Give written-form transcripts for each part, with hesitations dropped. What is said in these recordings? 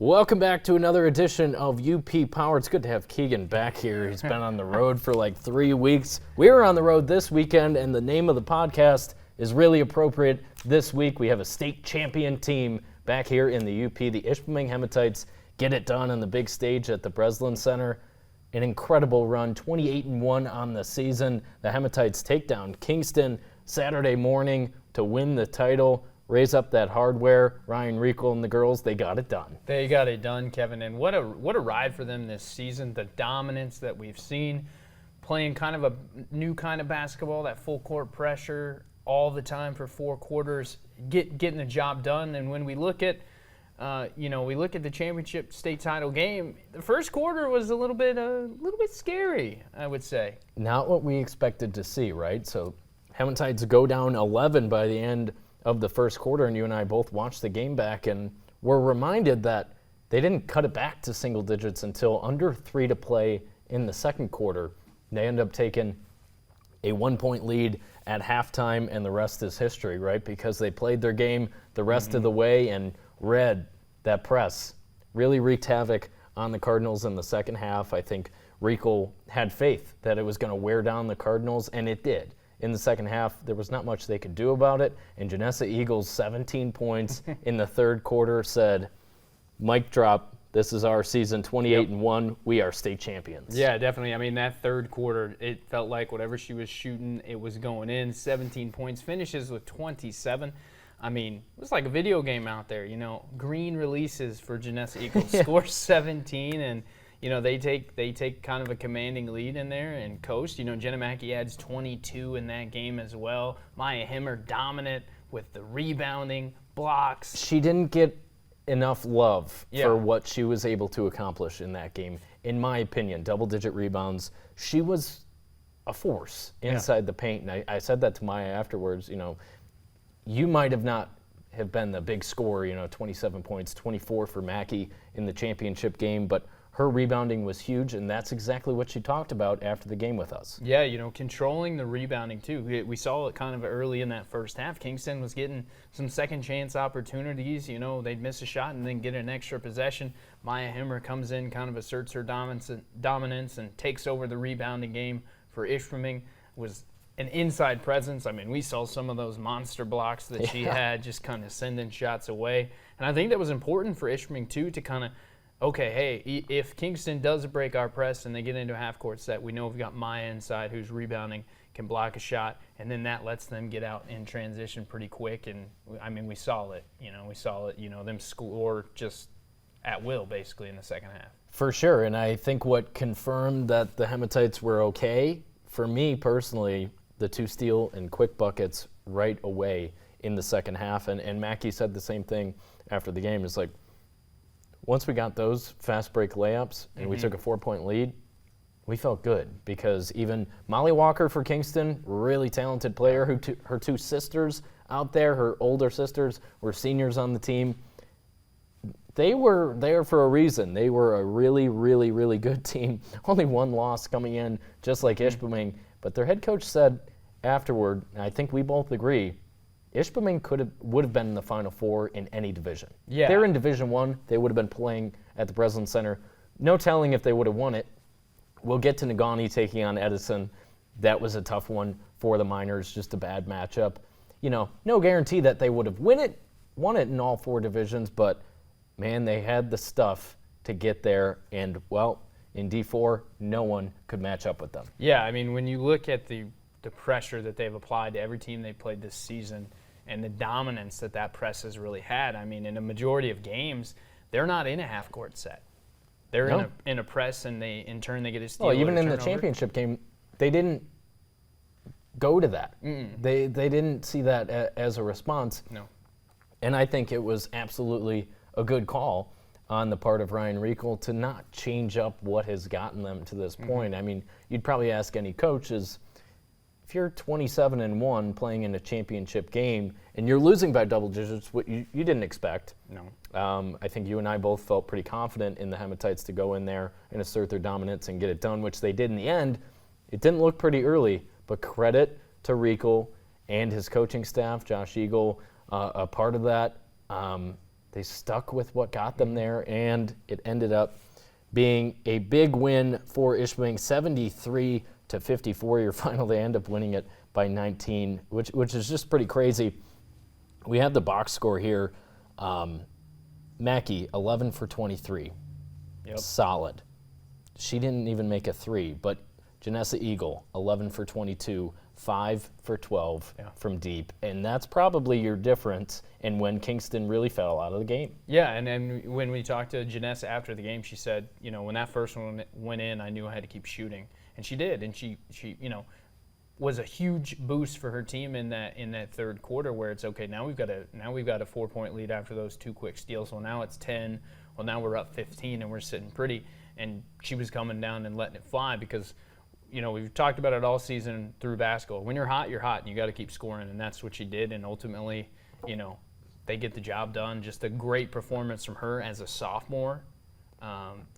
Welcome back to another edition of UP Power. It's good to have Keegan back here. He's been on the road for like 3 weeks. We were on the road this weekend, and the name of the podcast is really appropriate. This week we have a state champion team back here in the UP. The Ishpeming Hematites get it done on the big stage at the Breslin Center. An incredible run, 28-1 on the season. The Hematites take down Kingston Saturday morning to win the title. Raise up that hardware. Ryan Riegel and the girls, they got it done. They got it done, Kevin. And what a ride for them this season. The dominance that we've seen, playing kind of a new kind of basketball, that full court pressure all the time for 4 quarters, getting the job done. And when we look at, we look at the championship state title game, the first quarter was a little bit scary, I would say. Not what we expected to see, right? So Hematites go down 11 by the end of the first quarter, and you and I both watched the game back and were reminded that they didn't cut it back to single digits until under 3 to play in the second quarter. They end up taking a 1-point lead at halftime, and the rest is history, right? Because they played their game the rest of the way and read that press. Really wreaked havoc on the Cardinals in the second half. I think Riegel had faith that it was going to wear down the Cardinals, and it did. In the second half, there was not much they could do about it, and Janessa Eagles' 17 points in the third quarter said, mic drop, this is our season, 28-1, we are state champions. Yeah, definitely. I mean, that third quarter, it felt like whatever she was shooting, it was going in. 17 points, finishes with 27. I mean, it was like a video game out there, green releases for Janessa Eagles. Score 17, and they take kind of a commanding lead in there and coast. Jenna Mackey adds 22 in that game as well. Maya Himmer dominant with the rebounding, blocks. She didn't get enough love for what she was able to accomplish in that game. In my opinion, double-digit rebounds. She was a force inside the paint, and I said that to Maya afterwards. You might have not have been the big scorer, 27 points, 24 for Mackey in the championship game, but her rebounding was huge, and that's exactly what she talked about after the game with us. Yeah, controlling the rebounding too. We saw it kind of early in that first half. Kingston was getting some second chance opportunities. They'd miss a shot and then get an extra possession. Maya Himmer comes in, kind of asserts her dominance and takes over the rebounding game for Ishpeming. Was an inside presence. I mean, we saw some of those monster blocks that she had, just kind of sending shots away. And I think that was important for Ishpeming too, to kind of, okay, hey, if Kingston does break our press and they get into a half-court set, we know we've got Maya inside who's rebounding, can block a shot, and then that lets them get out in transition pretty quick. And, I mean, we saw it. Them score just at will, basically, in the second half. For sure, and I think what confirmed that the Hematites were okay, for me personally, the 2 steal and quick buckets right away in the second half. And Mackey said the same thing after the game. It's like, once we got those fast break layups and we took a 4-point lead, we felt good, because even Molly Walker for Kingston, really talented player, her 2 sisters out there, her older sisters, were seniors on the team. They were there for a reason. They were a really, really, really good team. Only 1 loss coming in, just like Ishpeming. But their head coach said afterward, and I think we both agree, Ishpeming would have been in the Final Four in any division. Yeah. They're in Division I. They would have been playing at the Breslin Center. No telling if they would have won it. We'll get to Negaunee taking on Edison. That was a tough one for the Miners, just a bad matchup. No guarantee that they would have won it in all 4 divisions, but, man, they had the stuff to get there. And, well, in D4, no one could match up with them. Yeah, I mean, when you look at the pressure that they've applied to every team they played this season and the dominance that press has really had, I mean, in a majority of games, they're not in a half-court set. They're in a press, and in turn they get a steal. Well, even in the championship game, they didn't go to that. They didn't see that as a response. No. And I think it was absolutely a good call on the part of Ryan Riegel to not change up what has gotten them to this point. I mean, you'd probably ask any coach, if you're 27-1 playing in a championship game and you're losing by double digits, what you didn't expect. No. I think you and I both felt pretty confident in the Hematites to go in there and assert their dominance and get it done, which they did in the end. It didn't look pretty early, but credit to Riegel and his coaching staff, Josh Eagle, a part of that. They stuck with what got them there, and it ended up being a big win for Ishpeming, 73-54. Your final, they end up winning it by 19, which is just pretty crazy. We have the box score here. Mackey, 11 for 23. Yep. Solid. She didn't even make a three, but Janessa Eagle, 11 for 22, 5 for 12 from deep. And that's probably your difference in when Kingston really fell out of the game. Yeah, and then when we talked to Janessa after the game, she said, when that first one went in, I knew I had to keep shooting. And she did, and she was a huge boost for her team in that third quarter, where it's okay. Now we've got a 4-point lead after those two quick steals. Well, now it's 10. Well, now we're up 15, and we're sitting pretty. And she was coming down and letting it fly because, we've talked about it all season through basketball. When you're hot, and you got to keep scoring, and that's what she did. And ultimately, they get the job done. Just a great performance from her as a sophomore.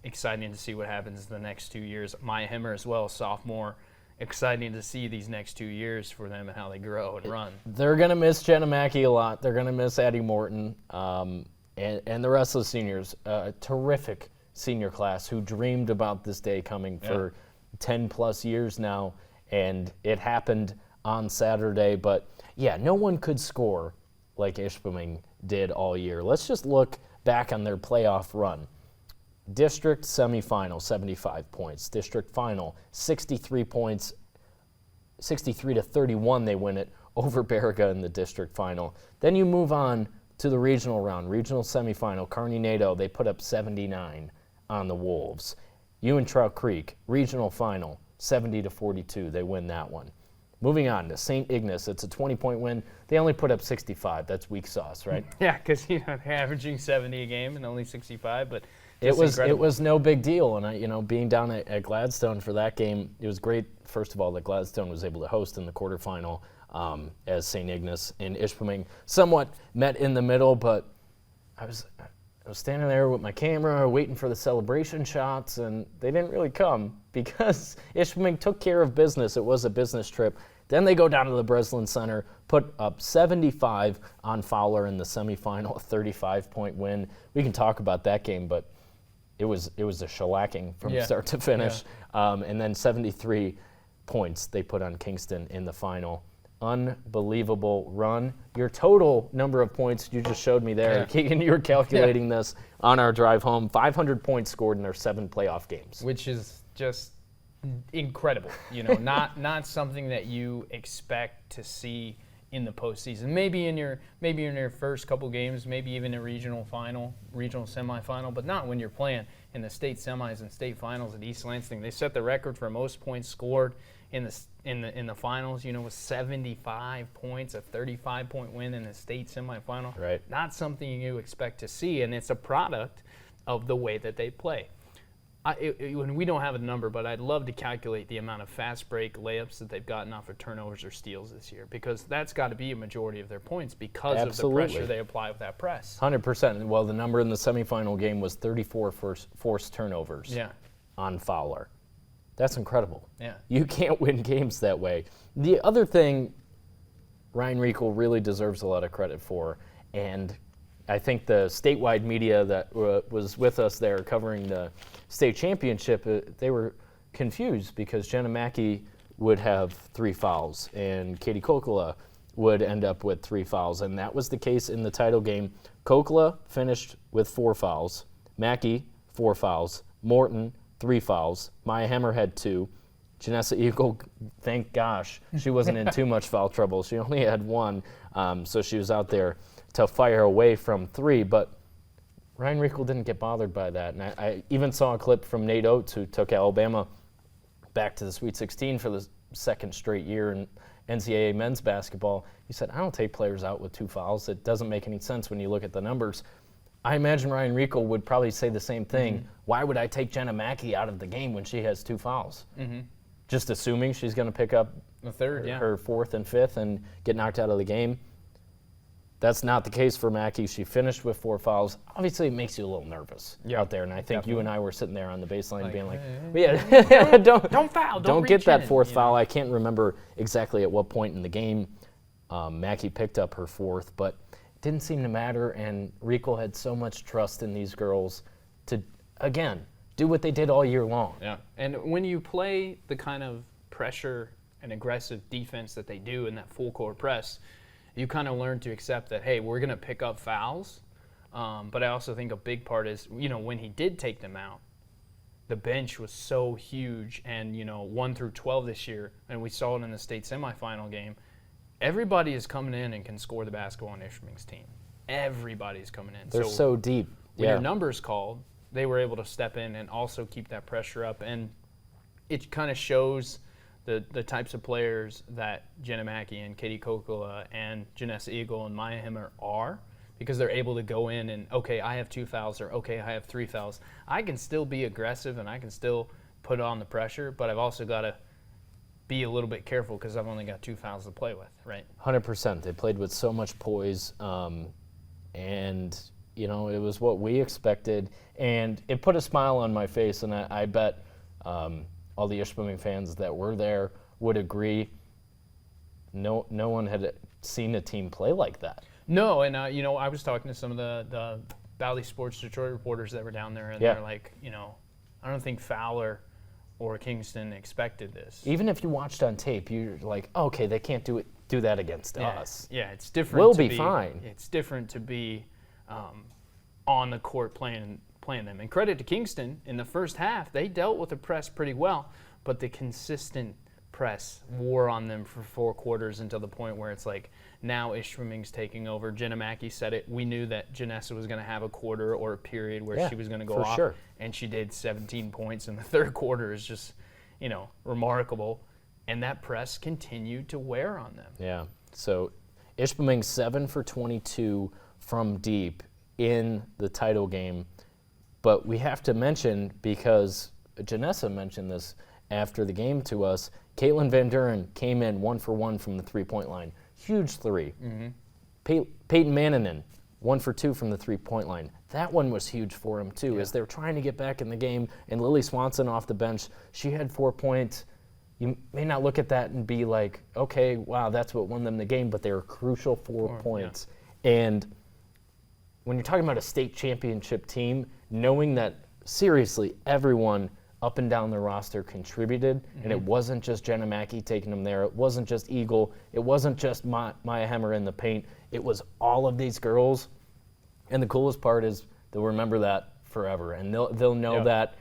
Exciting to see what happens the next 2 years. Maya Hemmer as well, sophomore. Exciting to see these next 2 years for them and how they grow and run. They're going to miss Jenna Mackey a lot. They're going to miss Addie Morton and the rest of the seniors. Terrific senior class who dreamed about this day coming for 10-plus years now, and it happened on Saturday. But, no one could score like Ishpeming did all year. Let's just look back on their playoff run. District semifinal, 75 points. District final, 63 points. 63-31, they win it over Baraga in the district final. Then you move on to the regional round, regional semifinal. Kearney-Nadeau, they put up 79 on the Wolves. Trout Creek, regional final, 70-42. They win that one. Moving on to St. Ignace, it's a 20-point win. They only put up 65. That's weak sauce, right? Yeah, because averaging 70 a game and only 65, but it was no big deal. And being down at Gladstone for that game, it was great. First of all, that Gladstone was able to host in the quarterfinal as St. Ignace and Ishpeming somewhat met in the middle, but I was standing there with my camera waiting for the celebration shots, and they didn't really come because Ishpeming took care of business. It was a business trip. Then they go down to the Breslin Center, put up 75 on Fowler in the semifinal, a 35-point win. We can talk about that game, but it was a shellacking from start to finish. Yeah. And then 73 points they put on Kingston in the final. Unbelievable run. Your total number of points you just showed me there, Keegan, you were calculating this on our drive home. 500 points scored in their 7 playoff games. Which is just incredible. Not something that you expect to see in the postseason. Maybe in your first couple games, maybe even a regional semifinal, but not when you're playing in the state semis and state finals at East Lansing. They set the record for most points scored in the finals, with 75 points, a 35-point win in the state semifinal. Right. Not something you expect to see, and it's a product of the way that they play. We don't have a number, but I'd love to calculate the amount of fast break layups that they've gotten off of turnovers or steals this year, because that's got to be a majority of their points because of the pressure they apply with that press. 100%. Well, the number in the semifinal game was 34 forced turnovers on Fowler. That's incredible. Yeah. You can't win games that way. The other thing Ryan Riegel really deserves a lot of credit for, and I think the statewide media that was with us there covering the state championship, they were confused because Jenna Mackey would have 3 fouls and Katie Kokula would end up with 3 fouls. And that was the case in the title game. Kokula finished with 4 fouls. Mackey, 4 fouls. Morton, 3 fouls. Maya Hemmer had 2. Janessa Eagle, thank gosh, she wasn't in too much foul trouble. She only had 1, so she was out there to fire away from 3. But Ryan Riegel didn't get bothered by that. And I even saw a clip from Nate Oates, who took Alabama back to the Sweet 16 for the second straight year in NCAA men's basketball. He said, I don't take players out with 2 fouls. It doesn't make any sense when you look at the numbers. I imagine Ryan Riegel would probably say the same thing. Mm-hmm. Why would I take Jenna Mackey out of the game when she has 2 fouls? Mm-hmm. Just assuming she's going to pick up the third, her 4th and 5th and get knocked out of the game. That's not the case for Mackey. She finished with 4 fouls. Obviously, it makes you a little nervous out there, and I think you and I were sitting there on the baseline being like, don't foul. Don't get that 4th foul. I can't remember exactly at what point in the game Mackey picked up her 4th, but didn't seem to matter, and Rico had so much trust in these girls to, again, do what they did all year long. Yeah, and when you play the kind of pressure and aggressive defense that they do in that full court press, you kind of learn to accept that, hey, we're going to pick up fouls. But I also think a big part is, when he did take them out, the bench was so huge, and 1 through 12 this year, and we saw it in the state semifinal game. Everybody is coming in and can score the basketball on Ishpeming's team. Everybody's coming in. They're so deep. When your number's called, they were able to step in and also keep that pressure up, and it kind of shows the types of players that Jenna Mackey and Katie Kokula and Janessa Eagle and Maya Hemmer are, because they're able to go in and, okay, I have 2 fouls, or okay, I have 3 fouls. I can still be aggressive and I can still put on the pressure, but I've also got to be a little bit careful because I've only got 2 fouls to play with, right? 100%. They played with so much poise, and it was what we expected, and it put a smile on my face, and I bet all the Ishpeming fans that were there would agree. No one had seen a team play like that. No, and I was talking to some of the Valley Sports Detroit reporters that were down there, and they're like, I don't think Fowler or Kingston expected this. Even if you watched on tape, you're like, okay, they can't do that against us. Yeah, it's different. We'll be fine. It's different to be on the court playing them. And credit to Kingston, in the first half, they dealt with the press pretty well, but the consistent press wore on them for 4 quarters until the point where it's like, now Ishpeming's taking over. Jenna Mackey said it. We knew that Janessa was going to have a quarter or a period where she was going to go off, sure. And she did 17 points in the third quarter. Is just, remarkable. And that press continued to wear on them. Yeah. So Ishpeming 7 for 22 from deep in the title game. But we have to mention, because Janessa mentioned this after the game to us, Caitlin Van Duren came in 1 for 1 from the 3-point line. Huge 3. Mm-hmm. Peyton Mannanen, 1 for 2 from the 3-point line. That one was huge for him, too, as they're trying to get back in the game. And Lily Swanson off the bench, she had 4 points. You may not look at that and be like, okay, wow, that's what won them the game, but they were crucial 4 points. Yeah. And when you're talking about a state championship team, knowing that, seriously, everyone up and down the roster contributed, and it wasn't just Jenna Mackey taking them there. It wasn't just Eagle. It wasn't just Maya Hemmer in the paint. It was all of these girls. And the coolest part is they'll remember that forever, and they'll know that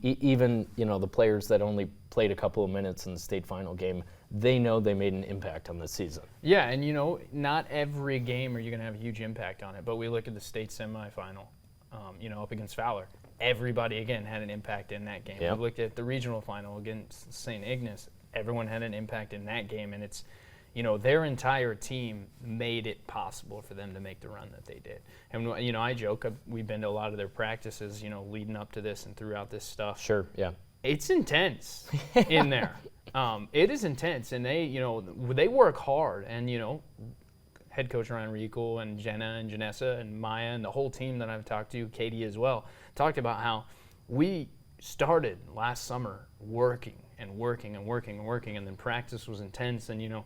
even the players that only played a couple of minutes in the state final game, they know they made an impact on the season. Yeah, and not every game are you going to have a huge impact on it, but we look at the state semifinal, up against Fowler. Everybody, again, had an impact in that game. Yep. We looked at the regional final against St. Ignace. Everyone had an impact in that game, and it's, their entire team made it possible for them to make the run that they did. And, I joke, we've been to a lot of their practices, leading up to this and throughout this stuff. Sure, yeah. It's intense in there. It is intense, and they work hard, and, head coach Ryan Rico and Jenna and Janessa and Maya and the whole team that I've talked to, Katie as well, talked about how we started last summer working, and then practice was intense, and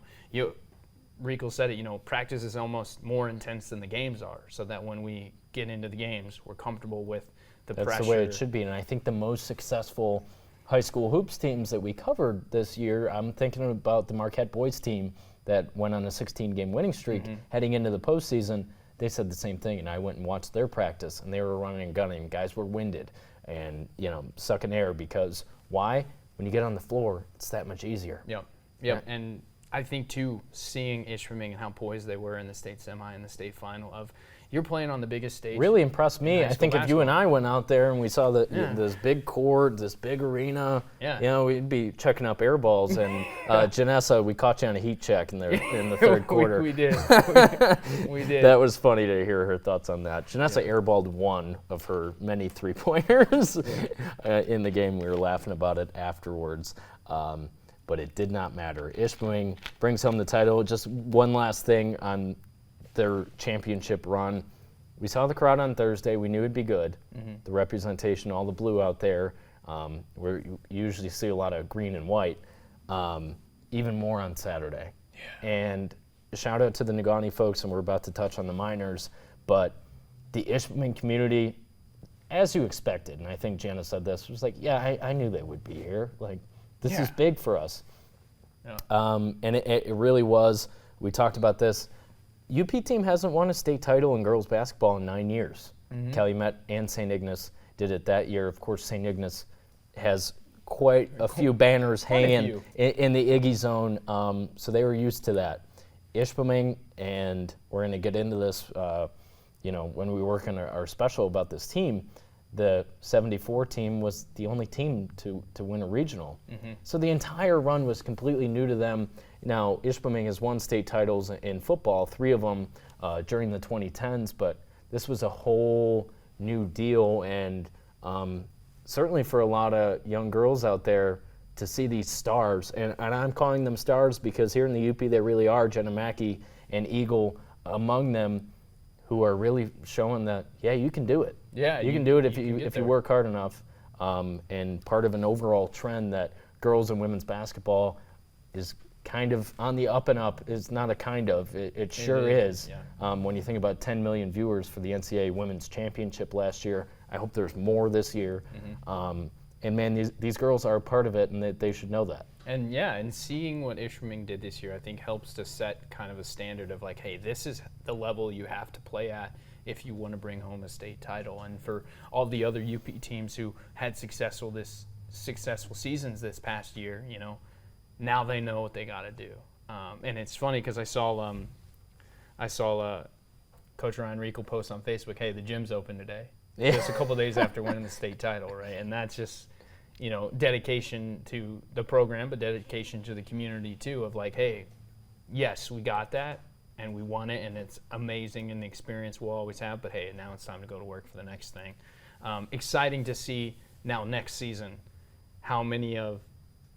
Rico said it, practice is almost more intense than the games are, so that when we get into the games, we're comfortable with the pressure. That's the way it should be, and I think the most successful high school hoops teams that we covered this year, I'm thinking about the Marquette boys team that went on a 16-game winning streak heading into the postseason. They said the same thing, and I went and watched their practice, and they were running and gunning. Guys were winded and, sucking air because why? When you get on the floor, it's that much easier. Yep. Yeah. And I think, too, seeing Ishpeming and how poised they were in the state semi and the state final of you're playing on the biggest stage. Really impressed me. I think if you and I went out there and we saw this big court, this big arena, we'd be checking up air balls. And Janessa, we caught you on a heat check in the third quarter. We did. We did. That was funny to hear her thoughts on that. Janessa airballed 1 of her many 3-pointers in the game. We were laughing about it afterwards. But it did not matter. Ishpeming brings home the title. Just one last thing on their championship run. We saw the crowd on Thursday. We knew it'd be good. The representation, all the blue out there. Where you usually see a lot of green and white. Even more on Saturday. Yeah. And shout out to the Negaunee folks, and we're about to touch on the Miners, but the Ishpeming community, as you expected, and I think Jana said this, was like, yeah, I knew they would be here. Like, this is big for us. Yeah. And it really was. We talked about this. UP team hasn't won a state title in girls basketball in 9 years. Calumet and St. Ignace did it that year. Of course, St. Ignace has quite a few banners hanging in the Iggy zone, so they were used to that. Ishpeming, and we're going to get into this, when we work on our special about this team, the 74 team was the only team to win a regional. So the entire run was completely new to them. Now, Ishpeming has won state titles in football, 3 of them during the 2010s, but this was a whole new deal, and certainly for a lot of young girls out there to see these stars, and I'm calling them stars because here in the UP they really are, Jenna Mackey and Eagle among them, who are really showing that, yeah, you can do it. Yeah, you can do it if you work hard enough. And part of an overall trend that girls and women's basketball is kind of on the up and up. Is not a kind of, it sure is. Yeah. When you think about 10 million viewers for the NCAA Women's Championship last year, I hope there's more this year. And man, these girls are a part of it, and they should know that. And yeah, and seeing what Ishpeming did this year, I think helps to set kind of a standard of like, hey, this is the level you have to play at if you want to bring home a state title. And for all the other UP teams who had successful seasons this past year, now they know what they got to do. And it's funny because I saw Coach Ryan Riegel post on Facebook, hey, the gym's open today. Yeah. Just a couple days after winning the state title, right? And that's just, dedication to the program, but dedication to the community too, of like, hey, yes, we got that and we won it, and it's amazing, and the experience we'll always have, but hey, now it's time to go to work for the next thing. Exciting to see now next season how many of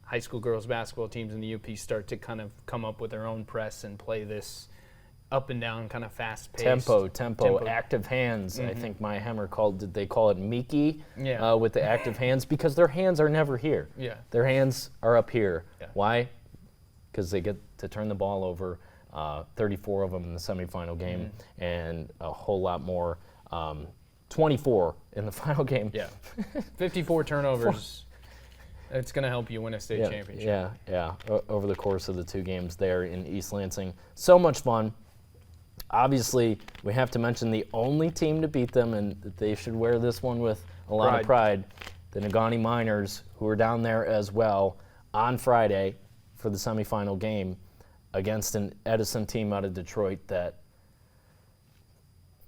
high school girls basketball teams in the UP start to kind of come up with their own press and play this up and down kind of fast-paced. Tempo, active hands. I think my Hammer did they call it Miki with the active hands, because their hands are never here. Yeah. Their hands are up here. Yeah. Why? Because they get to turn the ball over, 34 of them in the semifinal game, and a whole lot more, 24 in the final game. Yeah. 54 turnovers. It's going to help you win a state championship. Yeah. Over the course of the 2 games there in East Lansing. So much fun. Obviously, we have to mention the only team to beat them, and they should wear this one with a lot of pride, the Negaunee Miners, who are down there as well on Friday for the semifinal game against an Edison team out of Detroit that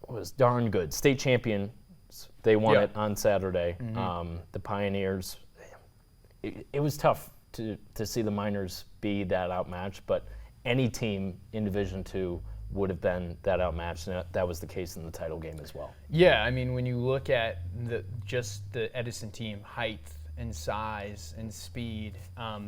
was darn good. State champions, they won it on Saturday. The Pioneers, it was tough to see the Miners be that outmatched, but any team in Division II would have been that outmatched, and that was the case in the title game as well. Yeah, I mean, when you look at just the Edison team, height and size and speed,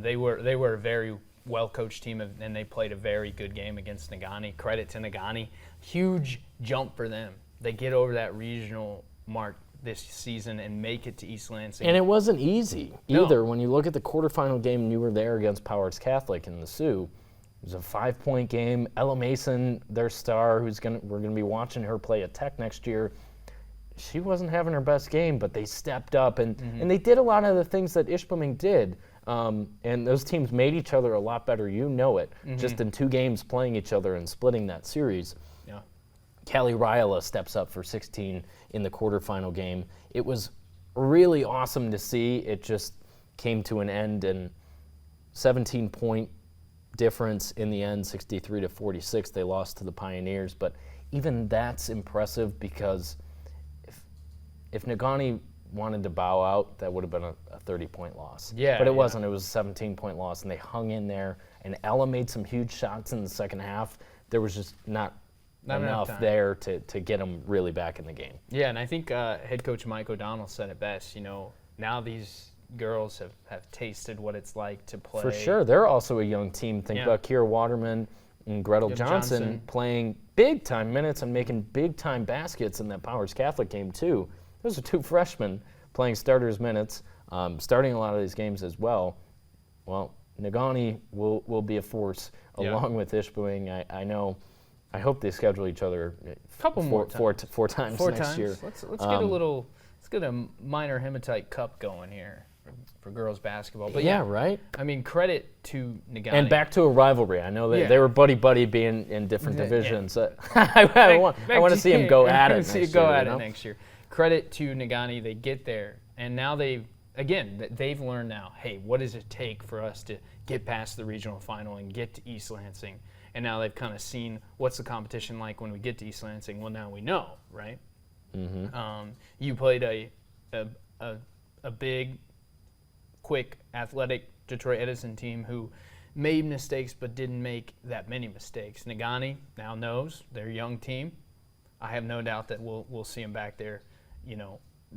they were a very well-coached team, and they played a very good game against Negaunee. Credit to Negaunee. Huge jump for them. They get over that regional mark this season and make it to East Lansing. And it wasn't easy either. When you look at the quarterfinal game, and you were there against Powers Catholic in the Sioux, it was a 5-point game. Ella Mason, their star, we're going to be watching her play at Tech next year. She wasn't having her best game, but they stepped up, and they did a lot of the things that Ishpeming did. And those teams made each other a lot better. You know it, just in 2 games playing each other and splitting that series. Yeah. Callie Ryala steps up for 16 in the quarterfinal game. It was really awesome to see. It just came to an end, and 17-point difference in the end, 63-46. They lost to the Pioneers, but even that's impressive, because if Negaunee wanted to bow out, that would have been a 30-point loss. Yeah, but it wasn't. It was a 17-point loss, and they hung in there. And Ella made some huge shots in the second half. There was just not enough there to get them really back in the game. Yeah, and I think head coach Mike O'Donnell said it best. Now these girls have tasted what it's like to play. For sure. They're also a young team. Think about Kira Waterman and Gretel Johnson playing big-time minutes and making big-time baskets in that Powers Catholic game, too. Those are 2 freshmen playing starters minutes, starting a lot of these games as well. Well, Negaunee will be a force along with Ishpeming. I hope they schedule each other four times next year. Let's get a minor Hematite Cup going here for girls basketball. But yeah, right. I mean, credit to Negaunee. And back to a rivalry. I know that they were buddy being in different divisions. Yeah. I want to see them go at it next year. Credit to Negaunee. They get there, and now they've learned now, hey, what does it take for us to get past the regional final and get to East Lansing? And now they've kind of seen what's the competition like when we get to East Lansing. Well, now we know, right? Mm-hmm. You played a big, quick, athletic Detroit Edison team who made mistakes but didn't make that many mistakes. Negaunee now knows their young team. I have no doubt that we'll see them back there,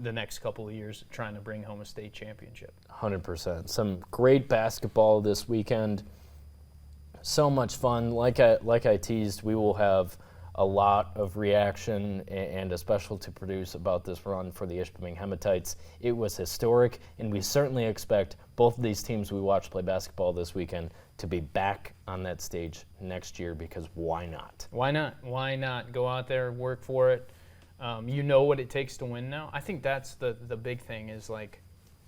the next couple of years trying to bring home a state championship. 100%. Some great basketball this weekend. So much fun. Like I teased, we will have a lot of reaction and a special to produce about this run for the Ishpeming Hematites. It was historic, and we certainly expect both of these teams we watched play basketball this weekend to be back on that stage next year, because why not? Why not? Why not? Go out there, work for it. You know what it takes to win now. I think that's the big thing, is like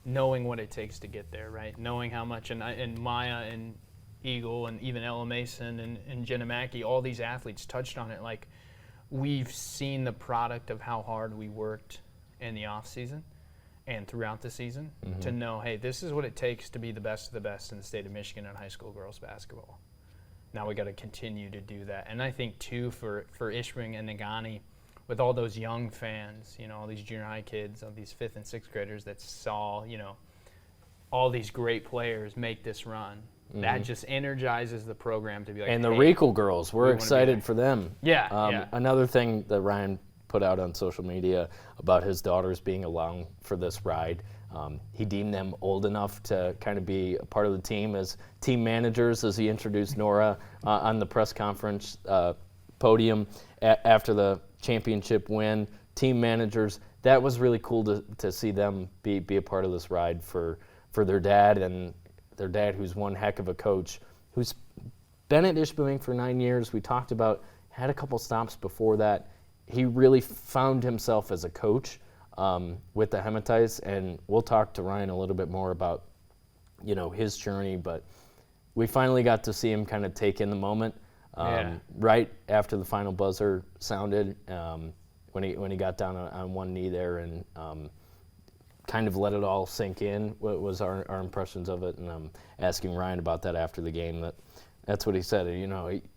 knowing what it takes to get there, right? Knowing how much, and Maya and Eagle and even Ella Mason and Jenna Mackey, all these athletes touched on it. Like, we've seen the product of how hard we worked in the off season and throughout the season to know, hey, this is what it takes to be the best of the best in the state of Michigan in high school girls basketball. Now we got to continue to do that. And I think too, for Ishpeming and Negaunee, with all those young fans, all these junior high kids, all these 5th and 6th graders that saw, all these great players make this run. That just energizes the program to be like, and the Reekle girls, we're excited for them. Yeah, Another thing that Ryan put out on social media about his daughters being along for this ride, he deemed them old enough to kind of be a part of the team as team managers, as he introduced Nora on the press conference podium after the championship win. Team managers, that was really cool to see them be a part of this ride for their dad, and their dad, who's one heck of a coach, who's been at Ishpeming for 9 years. We talked about, had a couple stops before that. He really found himself as a coach with the Hematites, and we'll talk to Ryan a little bit more about, his journey, but we finally got to see him kind of take in the moment right after the final buzzer sounded, when he got down on one knee there and kind of let it all sink in. What was our impressions of it? And I'm asking Ryan about that after the game. That's what he said.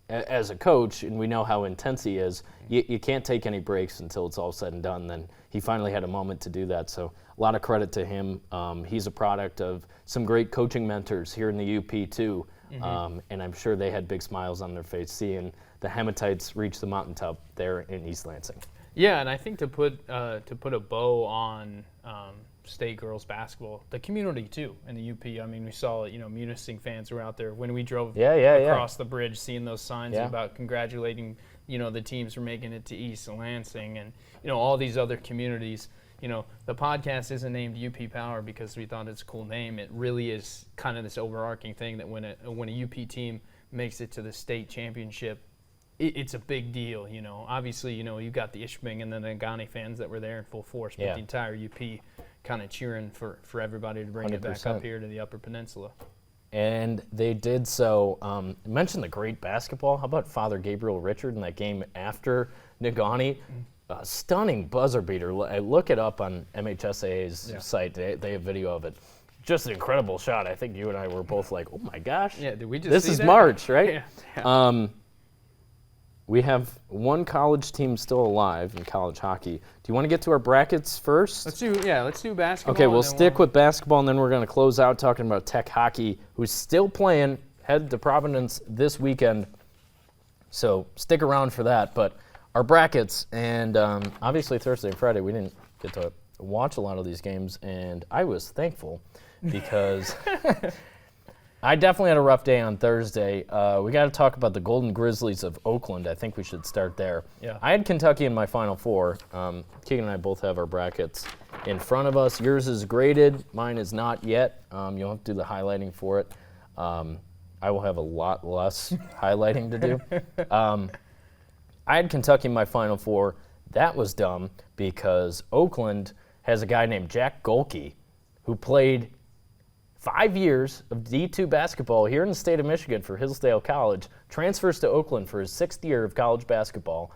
As a coach, and we know how intense he is, you can't take any breaks until it's all said and done. Then he finally had a moment to do that. So a lot of credit to him. He's a product of some great coaching mentors here in the UP too. And I'm sure they had big smiles on their face seeing the Hematites reach the mountaintop there in East Lansing. Yeah, and I think to put a bow on state girls basketball, the community too in the UP. I mean, we saw Munising fans were out there when we drove across the bridge, seeing those signs about congratulating the teams for making it to East Lansing, and all these other communities. The podcast isn't named UP Power because we thought it's a cool name. It really is kind of this overarching thing that when a UP team makes it to the state championship, it's a big deal. Obviously, you got the Ishpeming and the Negaunee fans that were there in full force, but the entire UP kind of cheering for everybody to bring 100%. It back up here to the Upper Peninsula. And they did so. Mention the great basketball. How about Father Gabriel Richard in that game after Negaunee? A stunning buzzer beater. Look it up on MHSAA's site. They have video of it. Just an incredible shot. I think you and I were both like, oh my gosh. Yeah, did we just this see is that? March, right? Yeah. We have one college team still alive in college hockey. Do you want to get to our brackets first? Let's do basketball. Okay, we'll stick with basketball, and then we're going to close out talking about Tech hockey, who's still playing, headed to Providence this weekend. So stick around for that. But our brackets, and obviously Thursday and Friday, we didn't get to watch a lot of these games, and I was thankful because I definitely had a rough day on Thursday. We got to talk about the Golden Grizzlies of Oakland. I think we should start there. Yeah. I had Kentucky in my Final Four. Keegan and I both have our brackets in front of us. Yours is graded. Mine is not yet. You'll have to do the highlighting for it. I will have a lot less highlighting to do. I had Kentucky in my Final Four. That was dumb because Oakland has a guy named Jack Golke who played 5 years of D2 basketball here in the state of Michigan for Hillsdale College, transfers to Oakland for his 6th year of college basketball,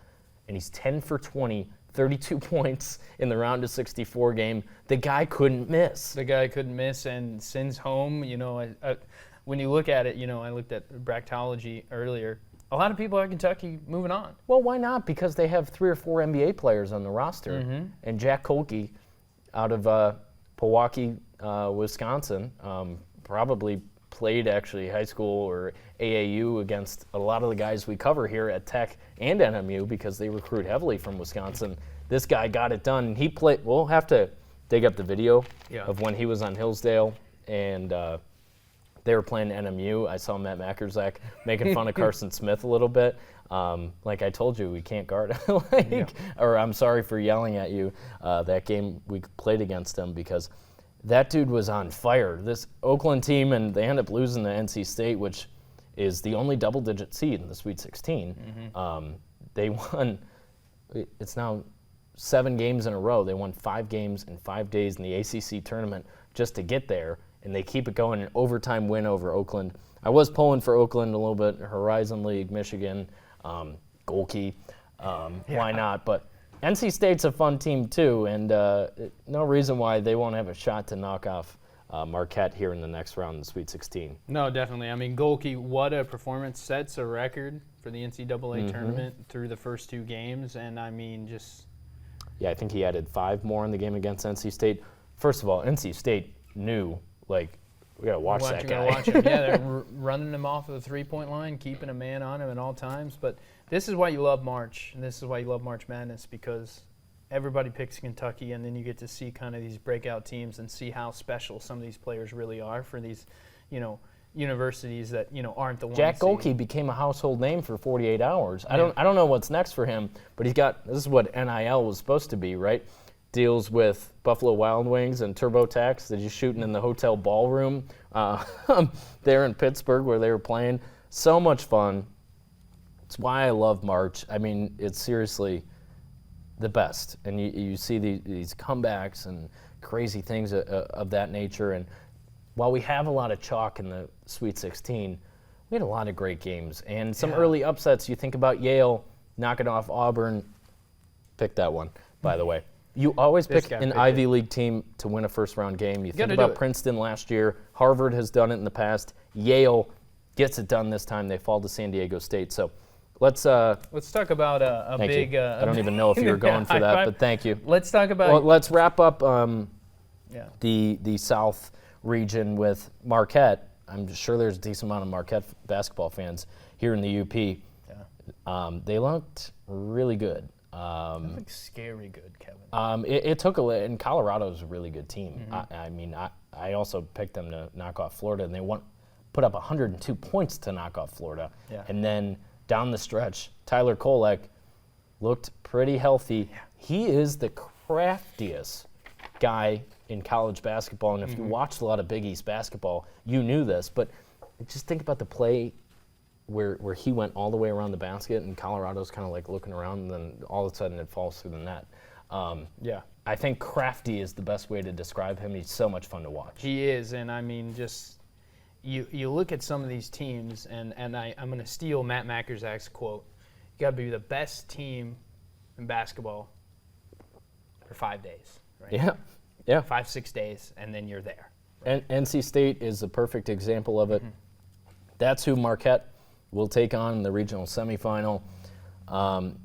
and he's 10 for 20, 32 points in the round of 64 game. The guy couldn't miss. And sends home, when you look at it, I looked at bracketology earlier. A lot of people at Kentucky moving on. Well, why not? Because they have 3 or 4 NBA players on the roster. Mm-hmm. And Jack Golke out of Milwaukee, Wisconsin, probably played actually high school or AAU against a lot of the guys we cover here at Tech and NMU because they recruit heavily from Wisconsin. This guy got it done. He played. We'll have to dig up the video of when he was on Hillsdale and they were playing NMU. I saw Matt Makerzak making fun of Carson Smith a little bit. Like I told you, we can't guard. Or I'm sorry for yelling at you. That game we played against him because that dude was on fire. This Oakland team, and they end up losing to NC State, which is the only double-digit seed in the Sweet 16. Mm-hmm. They won. It's now 7 games in a row. They won 5 games in 5 days in the ACC tournament just to get there, and they keep it going. An overtime win over Oakland. I was pulling for Oakland a little bit. Horizon League, Michigan, Golke. Why not? But NC State's a fun team too, and no reason why they won't have a shot to knock off Marquette here in the next round in the Sweet 16. No, definitely. I mean, Golke, what a performance. Sets a record for the NCAA tournament through the first 2 games, and I mean, just... Yeah, I think he added 5 more in the game against NC State. First of all, NC State knew, we got to watch that guy. Watch him. Yeah, they're running him off of the 3-point line, keeping a man on him at all times, but this is why you love March, and this is why you love March Madness, because everybody picks Kentucky, and then you get to see kind of these breakout teams and see how special some of these players really are for these, universities that, aren't the ones. Jack Golke became a household name for 48 hours. Yeah. I don't know what's next for him, but this is what NIL was supposed to be, right? Deals with Buffalo Wild Wings and TurboTax that he's shooting in the hotel ballroom there in Pittsburgh where they were playing. So much fun. It's why I love March. I mean, it's seriously the best. And you see these comebacks and crazy things of that nature. And while we have a lot of chalk in the Sweet 16, we had a lot of great games. And some early upsets. You think about Yale knocking off Auburn. Pick that one, by the way. You always pick an Ivy League team to win a first-round game. You think about Princeton last year. Harvard has done it in the past. Yale gets it done this time. They fall to San Diego State. So let's talk about a big. I don't even know if you were going for that, but thank you. Let's talk about. Well, let's wrap up the South region with Marquette. I'm sure there's a decent amount of Marquette basketball fans here in the UP. Yeah. They looked really good. They looked scary good, Kevin. It took and Colorado's a really good team. Mm-hmm. I also picked them to knock off Florida, and they put up 102 points to knock off Florida. Yeah. And then down the stretch, Tyler Kolek looked pretty healthy. Yeah. He is the craftiest guy in college basketball, and if you watched a lot of Big East basketball, you knew this, but just think about the play where he went all the way around the basket and Colorado's kind of looking around and then all of a sudden it falls through the net. I think crafty is the best way to describe him. He's so much fun to watch. He is, and I mean, just you look at some of these teams, and I'm going to steal Matt Makerzak's quote. You got to be the best team in basketball for 5 days, right? Yeah. 5-6 days, and then you're there. Right? And NC State is the perfect example of it. Mm-hmm. That's who Marquette will take on in the regional semifinal.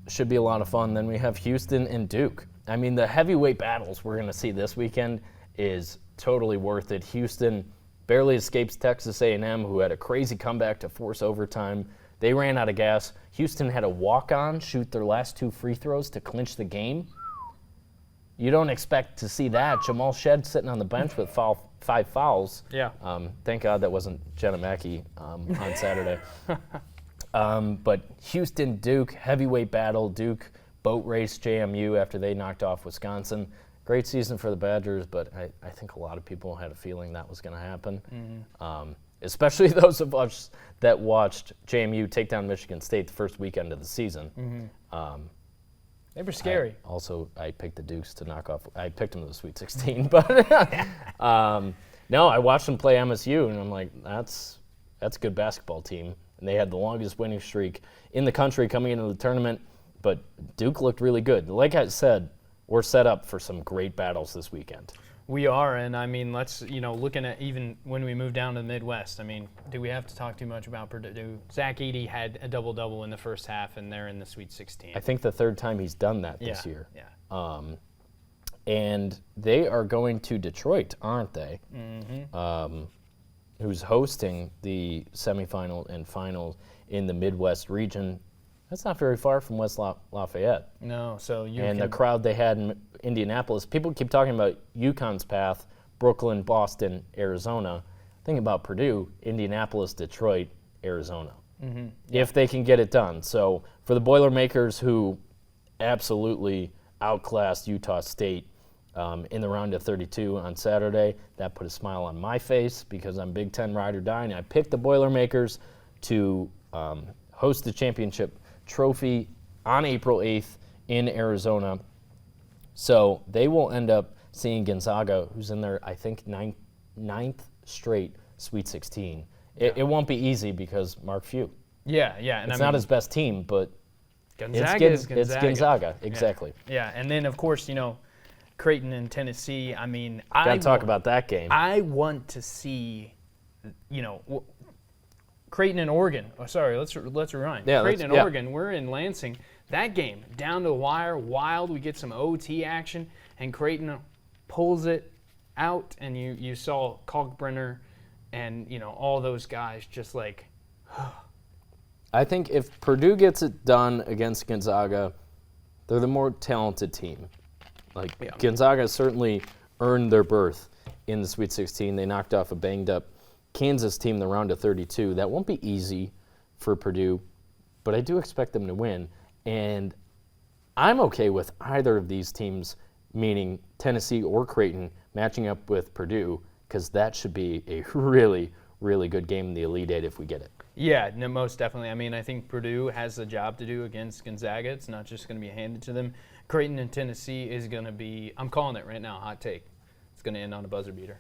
Should be a lot of fun. Then we have Houston and Duke. I mean, the heavyweight battles we're going to see this weekend is totally worth it. Houston barely escapes Texas A&M, who had a crazy comeback to force overtime. They ran out of gas. Houston had a walk-on shoot their last 2 free throws to clinch the game. You don't expect to see that. Jamal Shedd sitting on the bench with 5 fouls. Yeah. Thank God that wasn't Jenna Mackey on Saturday. But Houston, Duke, heavyweight battle. Duke boat race JMU after they knocked off Wisconsin. Great season for the Badgers, but I think a lot of people had a feeling that was going to happen. Mm-hmm. especially those of us that watched JMU take down Michigan State the first weekend of the season. They were scary. I picked the Dukes to knock off. I picked them to the Sweet 16, but no, I watched them play MSU, and I'm like, that's a good basketball team. And they had the longest winning streak in the country coming into the tournament, but Duke looked really good. Like I said, we're set up for some great battles this weekend. We are, and I mean, looking at even when we move down to the Midwest, I mean, do we have to talk too much about Purdue? Zach Edey had a double-double in the first half, and they're in the Sweet 16. I think the third time he's done that this year. Yeah. And they are going to Detroit, aren't they? Mm-hmm. Who's hosting the semifinal and final in the Midwest region. That's not very far from West Lafayette. No, so the crowd they had in Indianapolis, people keep talking about UConn's path, Brooklyn, Boston, Arizona. Think about Purdue, Indianapolis, Detroit, Arizona. Mm-hmm. Yeah. If they can get it done. So for the Boilermakers, who absolutely outclassed Utah State in the round of 32 on Saturday, that put a smile on my face because I'm Big Ten ride or die, and I picked the Boilermakers to host the championship trophy on April 8th in Arizona. So they will end up seeing Gonzaga, who's in their, I think, ninth straight Sweet 16. It won't be easy because Mark Few. Yeah. And it's not his best team, but Gonzaga is Gonzaga. It's Gonzaga, exactly. Yeah, and then, of course, Creighton and Tennessee, I mean, Got to talk about that game. I want to see, Creighton and Oregon. Oh, sorry, let's rewind. Yeah, Creighton and Oregon, we're in Lansing. That game, down to the wire, wild. We get some OT action, and Creighton pulls it out, and you saw Kalkbrenner and, all those guys just like... I think if Purdue gets it done against Gonzaga, they're the more talented team. Gonzaga certainly earned their berth in the Sweet 16. They knocked off a banged-up Kansas team in the round of 32. That won't be easy for Purdue, but I do expect them to win. And I'm okay with either of these teams, meaning Tennessee or Creighton, matching up with Purdue, because that should be a really, really good game in the Elite Eight if we get it. Yeah, no, most definitely. I mean, I think Purdue has a job to do against Gonzaga. It's not just going to be handed to them. Creighton and Tennessee is going to be, I'm calling it right now, hot take. It's going to end on a buzzer beater.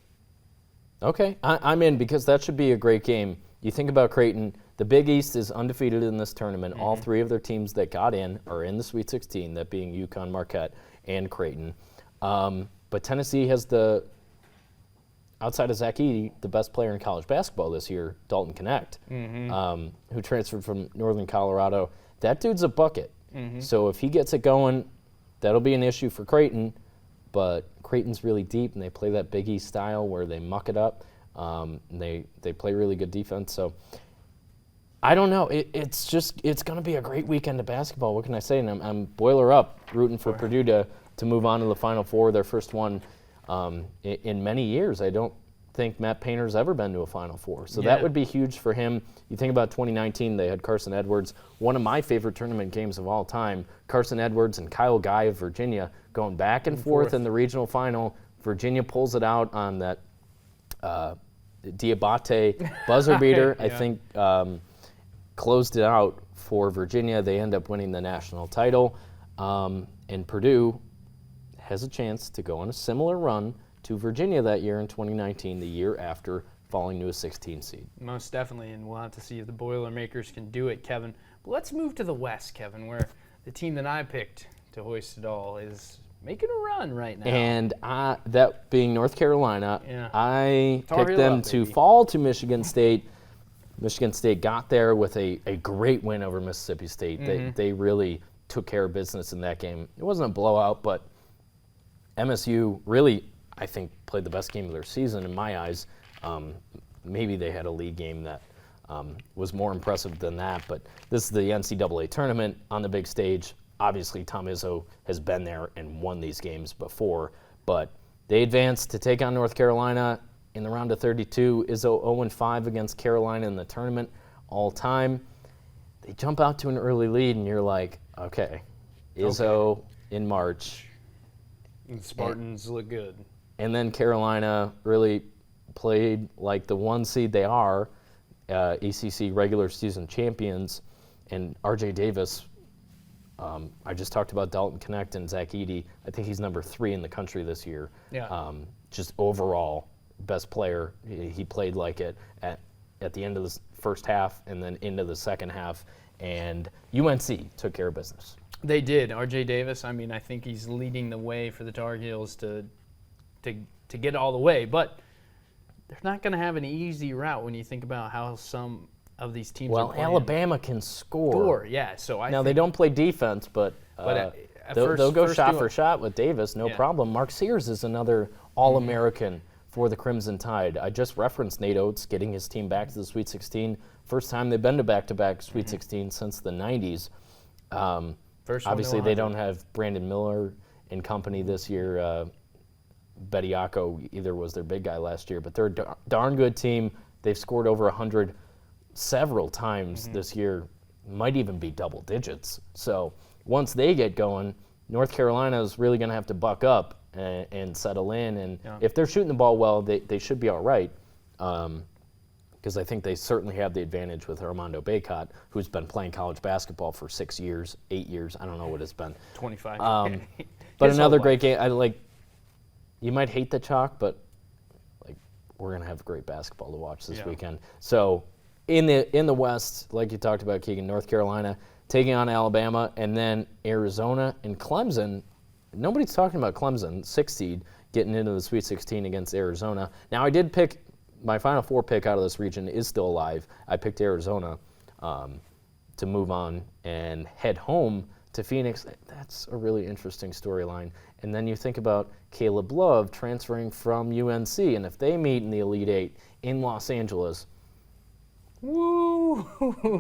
Okay, I'm in because that should be a great game. You think about Creighton, the Big East is undefeated in this tournament. Mm-hmm. All three of their teams that got in are in the Sweet 16, that being UConn, Marquette, and Creighton. But Tennessee has outside of Zach Edey, the best player in college basketball this year, Dalton Knecht, who transferred from Northern Colorado. That dude's a bucket. Mm-hmm. So if he gets it going, that'll be an issue for Creighton. But Creighton's really deep, and they play that Big East style where they muck it up. And they play really good defense. So I don't know. It's going to be a great weekend of basketball. What can I say? And I'm boiler up, rooting for Purdue to move on to the Final Four, their first one in many years. I don't think Matt Painter's ever been to a Final Four. So that would be huge for him. You think about 2019, they had Carson Edwards, one of my favorite tournament games of all time. Carson Edwards and Kyle Guy of Virginia going back and forth in the regional final. Virginia pulls it out on that Diabate buzzer beater. I think closed it out for Virginia. They end up winning the national title. And Purdue has a chance to go on a similar run to Virginia that year in 2019, the year after falling to a 16 seed. Most definitely, and we'll have to see if the Boilermakers can do it, Kevin. But let's move to the West, Kevin, where the team that I picked to hoist it all is making a run right now. And that being North Carolina, I picked them to baby. Fall to Michigan State. Michigan State got there with a great win over Mississippi State. Mm-hmm. They really took care of business in that game. It wasn't a blowout, but MSU really, I think, played the best game of their season in my eyes. Maybe they had a league game that was more impressive than that, but this is the NCAA Tournament on the big stage. Obviously, Tom Izzo has been there and won these games before, but they advanced to take on North Carolina in the round of 32. Izzo 0-5 against Carolina in the tournament all time. They jump out to an early lead, and you're like, okay, Izzo in March. And the Spartans look good. And then Carolina really played like the 1 seed they are, ACC regular season champions, and RJ Davis. I just talked about Dalton Connect and Zach Edey. I think he's number 3 in the country this year. Yeah. Just overall best player. He played like it at the end of the first half and then into the second half. And UNC took care of business. They did. RJ Davis, I mean, I think he's leading the way for the Tar Heels to get all the way. But they're not going to have an easy route when you think about how some of these teams are playing. Alabama can score. Yeah. So I now, think they don't play defense, but they'll go shot for shot with Davis, no problem. Mark Sears is another All-American for the Crimson Tide. I just referenced Nate Oates getting his team back to the Sweet 16. First time they've been to back-to-back Sweet 16 since the 90s. Obviously, they don't have Brandon Miller and company this year. Bediako either was their big guy last year, but they're a darn good team. They've scored over 100 several times this year, might even be double digits. So once they get going, North Carolina is really going to have to buck up and settle in. And if they're shooting the ball well, they should be all right. Because I think they certainly have the advantage with Armando Bacot, who's been playing college basketball for 6 years, 8 years. I don't know what it's been. 25. But another great game. You might hate the chalk, but we're going to have great basketball to watch this weekend. So in the West, like you talked about, Keegan, North Carolina taking on Alabama, and then Arizona and Clemson. Nobody's talking about Clemson, 6th seed, getting into the Sweet 16 against Arizona. Now, I did pick my Final Four pick out of this region is still alive. I picked Arizona to move on and head home to Phoenix. That's a really interesting storyline. And then you think about Caleb Love transferring from UNC, and if they meet in the Elite Eight in Los Angeles, woo!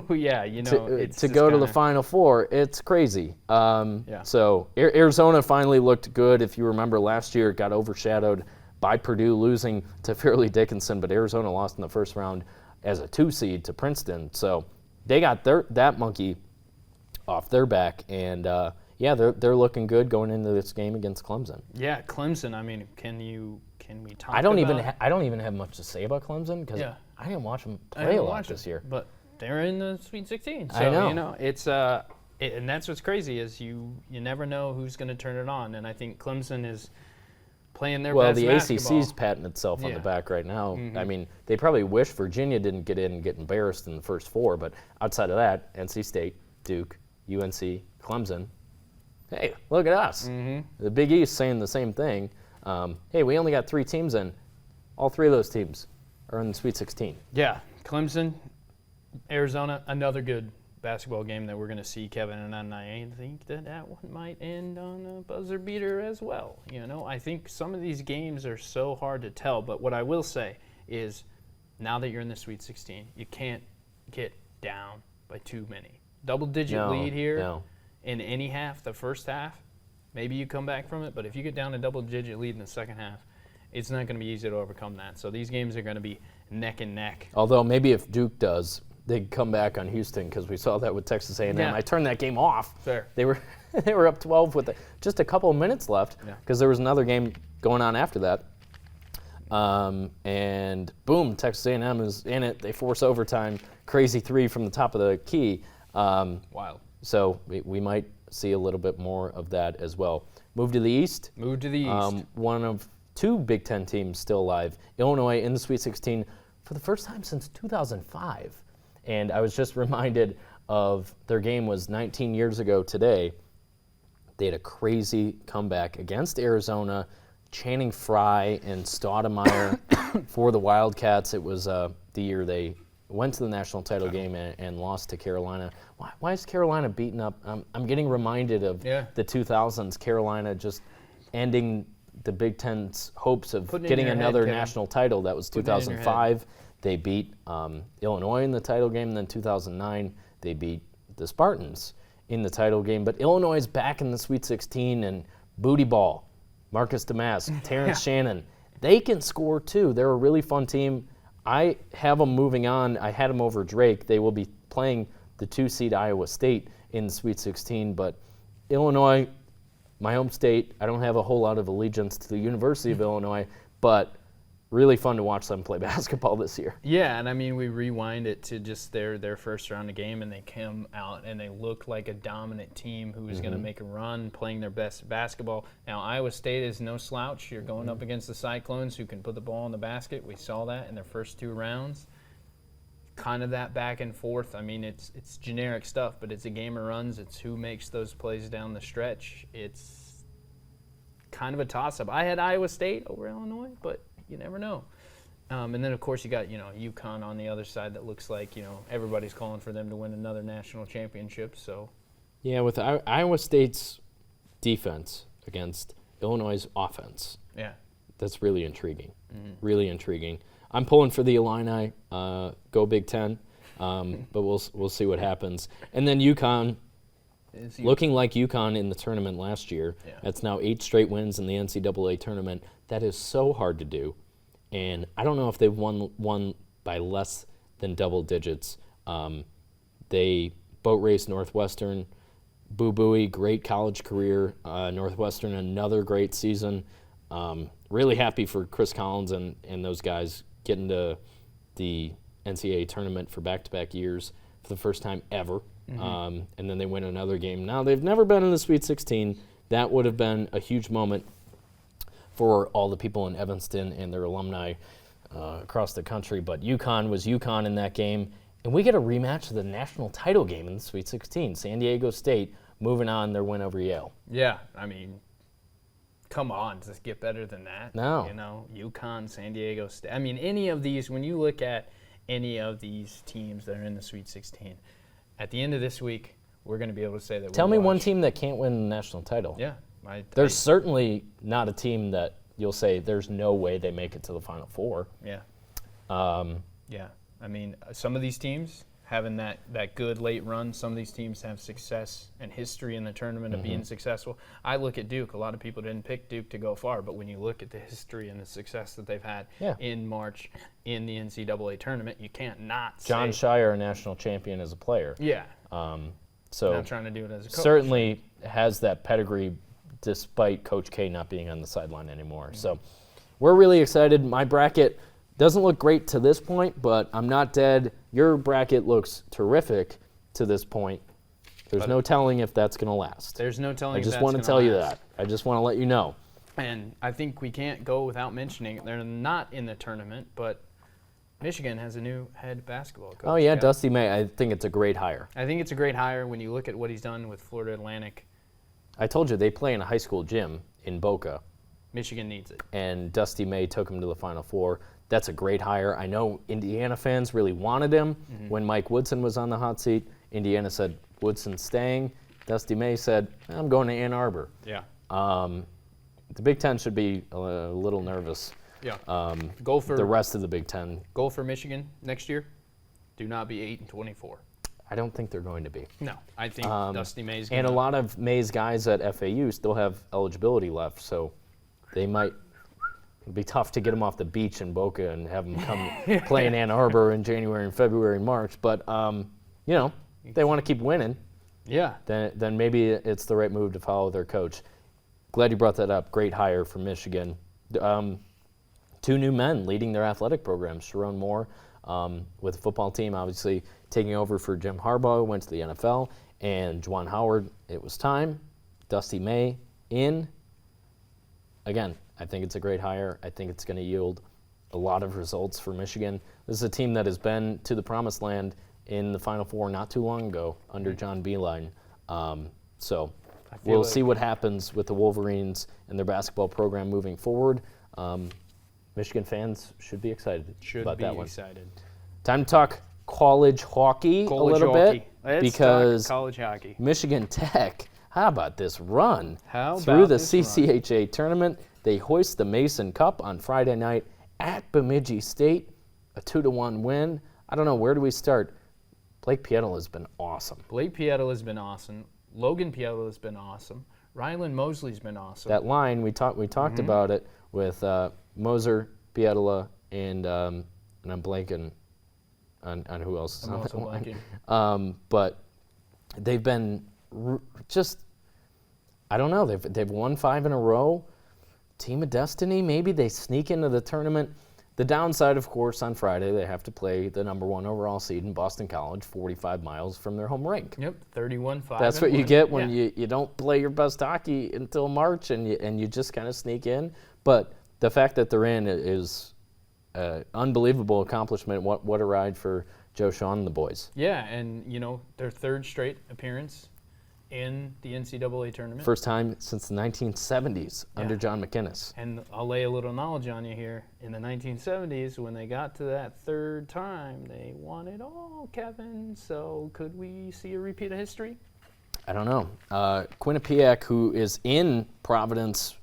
Yeah, it's to go to the Final Four, it's crazy. So Arizona finally looked good. If you remember last year, it got overshadowed by Purdue losing to Fairleigh Dickinson, but Arizona lost in the first round as a 2 seed to Princeton. So they got that monkey off their back, and they're looking good going into this game against Clemson. Yeah, Clemson. I mean, can we talk? I don't even have much to say about Clemson because I didn't watch them play a lot this year. But they're in the Sweet 16, so I know. It's and that's what's crazy is you never know who's going to turn it on, and I think Clemson is playing their best basketball. The ACC's patting itself on the back right now. I mean, they probably wish Virginia didn't get in and get embarrassed in the first 4, but outside of that, NC State, Duke, UNC, Clemson. Hey, look at us. The Big East saying the same thing. Hey, we only got 3 teams in. All 3 of those teams are in the Sweet 16. Yeah, Clemson, Arizona, another good basketball game that we're going to see, Kevin, and I think that one might end on a buzzer beater as well. I think some of these games are so hard to tell, but what I will say is now that you're in the Sweet 16, you can't get down by too many. Double-digit lead here in any half, the first half, maybe you come back from it, but if you get down a double-digit lead in the second half, it's not going to be easy to overcome that. So these games are going to be neck and neck. Although maybe if Duke does, they'd come back on Houston because we saw that with Texas A&M. I turned that game off. Fair. They were up 12 with just a couple of minutes left because there was another game going on after that. And boom, Texas A&M is in it. They force overtime. Crazy 3 from the top of the key. Wild. So we might see a little bit more of that as well. Move to the East. One of 2 Big Ten teams still alive. Illinois in the Sweet 16 for the first time since 2005. And I was just reminded of their game was 19 years ago today. They had a crazy comeback against Arizona. Channing Frye and Stoudemire for the Wildcats. It was the year they went to the national title game and lost to Carolina. Why is Carolina beaten up? I'm getting reminded of the 2000s, Carolina just ending the Big Ten's hopes of getting another national title. That was 2005. They beat Illinois in the title game. And then 2009, they beat the Spartans in the title game. But Illinois is back in the Sweet 16, and booty ball, Marcus Damask, Terrence Shannon, they can score too. They're a really fun team. I have them moving on. I had them over Drake. They will be playing the 2-seed Iowa State in the Sweet 16. But Illinois, my home state, I don't have a whole lot of allegiance to the University of Illinois, but really fun to watch them play basketball this year. Yeah, and I mean, we rewind it to just their first round of game, and they come out and they look like a dominant team who is going to make a run, playing their best basketball. Now, Iowa State is no slouch. You're going up against the Cyclones who can put the ball in the basket. We saw that in their first 2 rounds. Kind of that back and forth. I mean, it's generic stuff, but it's a game of runs. It's who makes those plays down the stretch. It's kind of a toss-up. I had Iowa State over Illinois, but you never know. And then, of course, you got, UConn on the other side that looks like, everybody's calling for them to win another national championship. So, yeah, with Iowa State's defense against Illinois' offense, yeah, that's really intriguing. Really intriguing. I'm pulling for the Illini. Go Big Ten, but we'll see what happens. And then UConn, looking like UConn in the tournament last year. Yeah. That's now 8 straight wins in the NCAA tournament. That is so hard to do, and I don't know if they've won by less than double digits. They boat raced Northwestern. Boo Buie, great college career. Northwestern, another great season. Really happy for Chris Collins and those guys getting to the NCAA tournament for back-to-back years for the first time ever. And then they win another game. Now, they've never been in the Sweet 16. That would have been a huge moment for all the people in Evanston and their alumni across the country. But UConn was UConn in that game. And we get a rematch of the national title game in the Sweet 16. San Diego State moving on their win over Yale. Yeah, I mean, come on, does it get better than that? No. UConn, San Diego State. I mean, any of these, when you look at any of these teams that are in the Sweet 16, at the end of this week, we're going to be able to say that Tell me one team that can't win the national title. Yeah. There's certainly not a team that you'll say there's no way they make it to the Final Four. Yeah. Yeah. I mean, some of these teams having that good late run, some of these teams have success and history in the tournament of being successful. I look at Duke. A lot of people didn't pick Duke to go far, but when you look at the history and the success that they've had in March in the NCAA tournament, you can't not say. John Shire, a national champion as a player. Yeah. So not trying to do it as a coach. Certainly has that pedigree despite Coach K not being on the sideline anymore. So we're really excited. My bracket doesn't look great to this point, but I'm not dead. Your bracket looks terrific to this point. There's no telling if that's going to last. There's no telling if I that's just want to tell you that. I just want to let you know. And I think we can't go without mentioning, they're not in the tournament, but Michigan has a new head basketball coach. Oh, yeah, Dusty May. I think it's a great hire. I think it's a great hire when you look at what he's done with Florida Atlantic. I told you, they play in a high school gym in Boca. Michigan needs it. And Dusty May took him to the Final Four. That's a great hire. I know Indiana fans really wanted him when Mike Woodson was on the hot seat. Indiana said, Woodson's staying. Dusty May said, I'm going to Ann Arbor. Yeah. The Big Ten should be a little nervous. Yeah. Go for the rest of the Big Ten. Goal for Michigan next year, do not be 8-24. I don't think they're going to be. No, I think Dusty May's going to. And a lot of May's guys at FAU still have eligibility left, so they might. It'd be tough to get them off the beach in Boca and have them come play in Ann Arbor in January and February and March. But, if they want to keep winning, then maybe it's the right move to follow their coach. Glad you brought that up. Great hire from Michigan. 2 new men leading their athletic program. Sharon Moore with the football team, obviously taking over for Jim Harbaugh, went to the NFL. And Juwan Howard, it was time. Dusty May in. Again, I think it's a great hire. I think it's going to yield a lot of results for Michigan. This is a team that has been to the promised land in the Final Four not too long ago under John Beilein. So we'll see what happens with the Wolverines and their basketball program moving forward. Michigan fans should be excited about that one. Time to talk college hockey a little bit. Because college hockey. Michigan Tech, how about this run through the CCHA tournament? They hoist the Mason Cup on Friday night at Bemidji State, a 2-1 win. I don't know, where do we start? Blake Piettel has been awesome. Blake Piettel has been awesome. Logan Piettel has been awesome. Rylan Mosley's been awesome. That line, we talked about it with Moser, Pietela, and I'm blanking on who else is on that line. But they've been just, I don't know, they've won 5 in a row. Team of Destiny, maybe they sneak into the tournament. The downside, of course, on Friday, they have to play the number 1 overall seed in Boston College, 45 miles from their home rink. Yep, 31-5. That's what you get when you don't play your best hockey until March and you just kind of sneak in. But the fact that they're in is an unbelievable accomplishment. What a ride for Joe Shawn and the boys. Yeah, and, their third straight appearance in the NCAA tournament. First time since the 1970s under John McInnes. And I'll lay a little knowledge on you here. In the 1970s, when they got to that third time, they won it all, Kevin. So could we see a repeat of history? I don't know. Quinnipiac, who is in Providence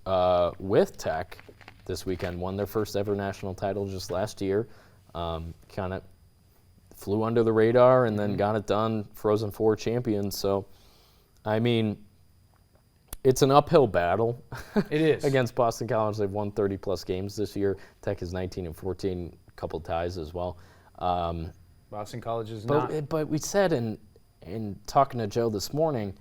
with Tech this weekend, won their first ever national title just last year. Kind of flew under the radar and then got it done, Frozen Four champions. So, I mean, it's an uphill battle. It is. Against Boston College. They've won 30-plus games this year. Tech is 19-14, a couple ties as well. Boston College is not. But we said in talking to Joe this morning,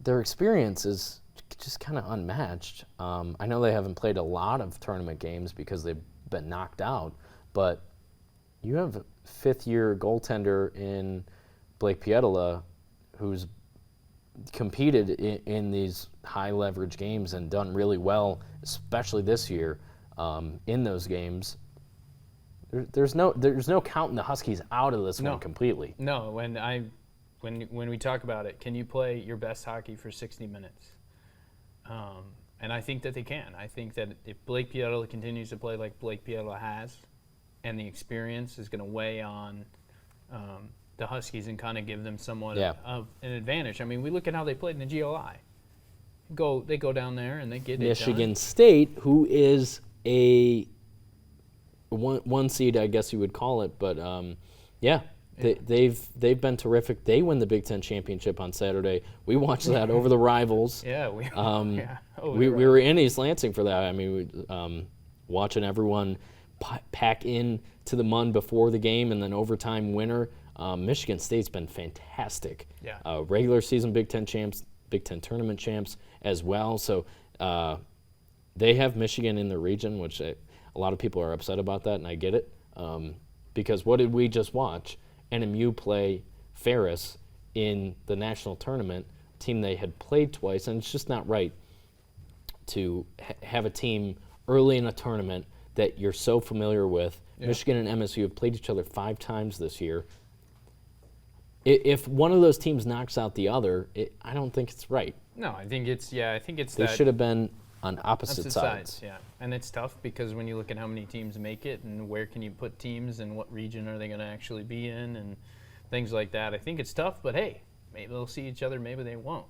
their experience is just kind of unmatched. I know they haven't played a lot of tournament games because they've been knocked out, but you have a fifth-year goaltender in Blake Pietola who's competed in these high-leverage games and done really well, especially this year in those games. There's no counting the Huskies out of this one completely. No, when we talk about it, can you play your best hockey for 60 minutes? And I think that they can. I think that if Blake Pietola continues to play like Blake Pietola has, and the experience is going to weigh on the Huskies and kind of give them somewhat of an advantage. I mean, we look at how they played in the GLI. They go down there and they get Michigan State, who is a one seed, I guess you would call it, but they've been terrific. They win the Big Ten championship on Saturday. We watched that over the Rivals. Yeah, we were in East Lansing for that. I mean, watching everyone pack in to the Mun before the game and then overtime winner. Michigan State's been fantastic. Yeah. Regular season Big Ten champs, Big Ten tournament champs as well. So they have Michigan in the region, which a lot of people are upset about that, and I get it. Because what did we just watch? NMU play Ferris in the national tournament, team they had played twice, and it's just not right to have a team early in a tournament that you're so familiar with. Yeah. Michigan and MSU have played each other 5 times this year. If one of those teams knocks out the other, I don't think it's right. No, I think it's they should have been on opposite sides. Yeah, and it's tough because when you look at how many teams make it and where can you put teams and what region are they going to actually be in and things like that, I think it's tough. But hey, maybe they'll see each other, maybe they won't.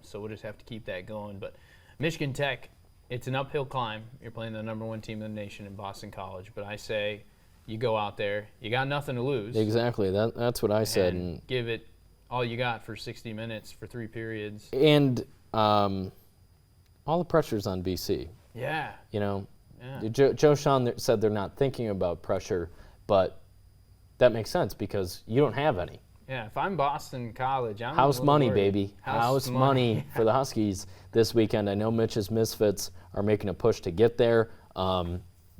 So we'll just have to keep that going. But Michigan Tech, it's an uphill climb. You're playing the number 1 team in the nation in Boston College, but I say you go out there, you got nothing to lose. Exactly, that's what I said. And give it all you got for 60 minutes for 3 periods. And all the pressure's on BC. Yeah. You know, Joe Shawn said they're not thinking about pressure, but that makes sense because you don't have any. Yeah, if I'm Boston College, I'm house money, worried. baby. House money for the Huskies this weekend. I know Mitch's Misfits are making a push to get there.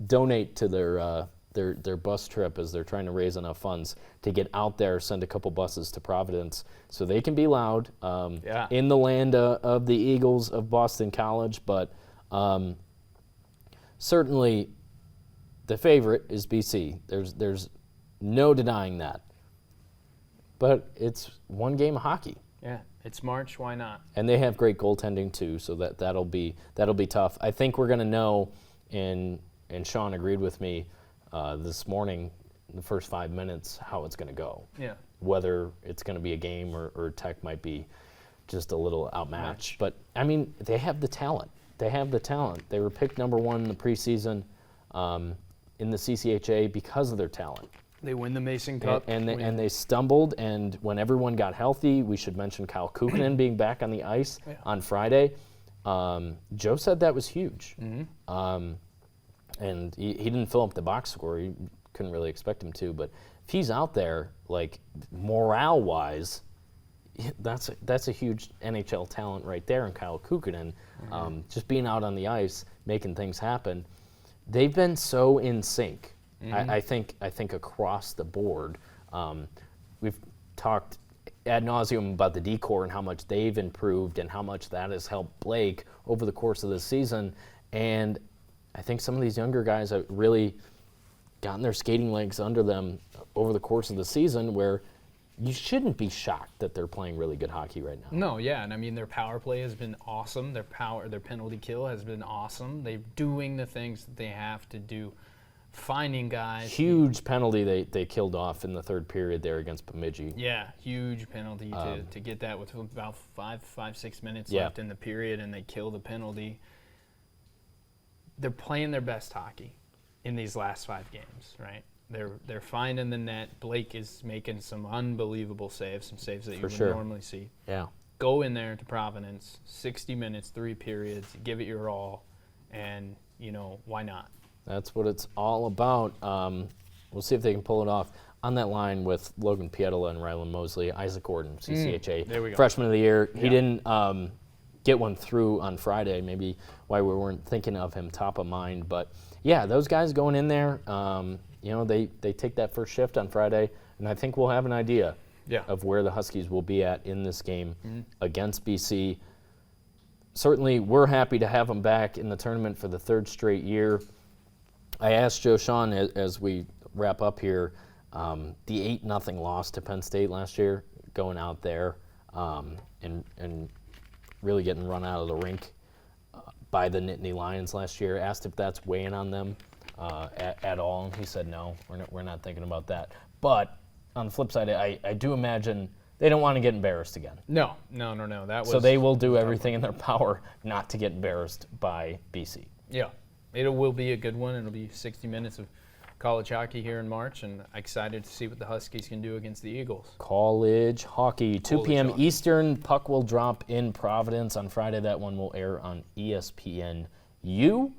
Donate to their bus trip as they're trying to raise enough funds to get out there, send a couple buses to Providence so they can be loud in the land of the Eagles of Boston College. But certainly the favorite is BC. There's no denying that. But it's one game of hockey. Yeah, it's March. Why not? And they have great goaltending too, so that'll be tough. I think we're going to know, and Sean agreed with me this morning, the first 5 minutes, how it's going to go. Yeah. Whether it's going to be a game or Tech might be just a little outmatched. But I mean, they have the talent. They were picked number 1 in the preseason in the CCHA because of their talent. They win the Mason Cup. And they stumbled, and when everyone got healthy, we should mention Kyle Kukanen being back on the ice on Friday. Joe said that was huge. Mm-hmm. And he didn't fill up the box score. You couldn't really expect him to. But if he's out there, like, morale-wise, that's a huge NHL talent right there in Kyle Kukanen. Mm-hmm. Just being out on the ice, making things happen. they've been so in sync. I think across the board. We've talked ad nauseum about the D-Corps and how much they've improved and how much that has helped Blake over the course of the season. And I think some of these younger guys have really gotten their skating legs under them over the course of the season, where you shouldn't be shocked that they're playing really good hockey right now. No, yeah, and I mean their power play has been awesome. Their penalty kill has been awesome. They're doing the things that they have to do, finding guys. Huge penalty they killed off in the third period there against Bemidji. Yeah, huge penalty to get that with about 5-6 minutes left in the period, and they kill the penalty. They're playing their best hockey in these last 5 games, right? They're finding the net. Blake is making some unbelievable saves, some saves that you would normally see. Yeah. Go in there to Providence, 60 minutes, 3 periods, give it your all, and, why not? That's what it's all about. We'll see if they can pull it off. On that line with Logan Pietola and Rylan Mosley, Isaac Gordon, CCHA, there we go. Freshman of the Year. He didn't get one through on Friday, maybe why we weren't thinking of him top of mind. But, yeah, those guys going in there, they take that first shift on Friday, and I think we'll have an idea of where the Huskies will be at in this game against BC. Certainly, we're happy to have them back in the tournament for the 3rd straight year. I asked Joe Sean as we wrap up here, the 8-0 loss to Penn State last year, going out there and really getting run out of the rink by the Nittany Lions last year. Asked if that's weighing on them at all, and he said no, we're not thinking about that. But on the flip side, I do imagine they don't want to get embarrassed again. No. So they will do everything in their power not to get embarrassed by BC. Yeah. It will be a good one. It'll be 60 minutes of college hockey here in March, and excited to see what the Huskies can do against the Eagles. College hockey, 2 p.m. Eastern. Puck will drop in Providence on Friday. That one will air on ESPNU.